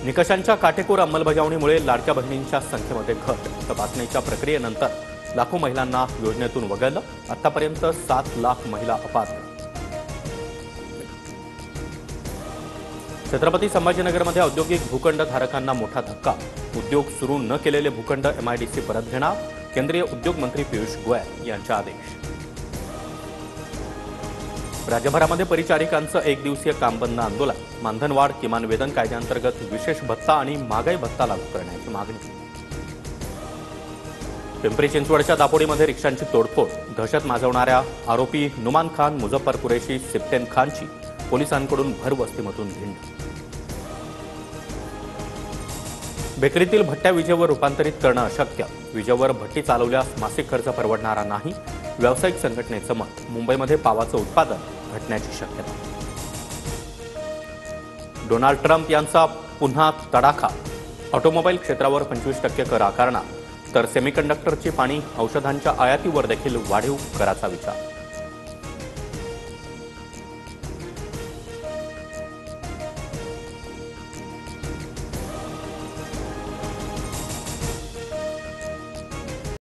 निकषांच्या काटेकोर अंमलबजावणीमुळे लाडक्या बहिणींच्या संख्येमध्ये घट. तपासणीच्या प्रक्रियेनंतर लाखो महिलांना योजनेतून वगळलं. आतापर्यंत 7 लाख महिला अपात्र. छत्रपती संभाजीनगरमध्ये औद्योगिक भूखंड धारकांना मोठा धक्का. उद्योग सुरू न केलेले भूखंड एमआयडीसी परत घेणार. केंद्रीय उद्योग मंत्री पियुष गोयल यांचे आदेश. राज्यभरामध्ये परिचारिकांचं 1 दिवसीय काम बंद आंदोलन. मानधनवाढ, किमान वेतन कायद्याअंतर्गत विशेष भत्ता आणि महागाई भत्ता लागू करण्याची मागणी. पिंपरी चिंचवडच्या दापोडीमध्ये रिक्षांची तोडफोड. दहशत माजवणाऱ्या आरोपी नुमान खान, मुझफ्फर कुरेशी, सिप्तेन खानची पोलिसांकडून भरवस्तीमधून धिंड. बेकरीतील भट्ट्या विजेवर रूपांतरित करणं अशक्य. विजेवर भट्टी चालवल्यास मासिक खर्च परवडणारा नाही. व्यावसायिक संघटनेचं मत. मुंबईमध्ये पावाचं उत्पादन घटण्याची शक्यता. डोनाल्ड ट्रम्प यांचा पुन्हा तडाखा. ऑटोमोबाईल क्षेत्रावर 25% कर आकारणार. तर सेमीकंडक्टरची पाणी औषधांच्या आयातीवर देखील वाढीव कराचा विचार.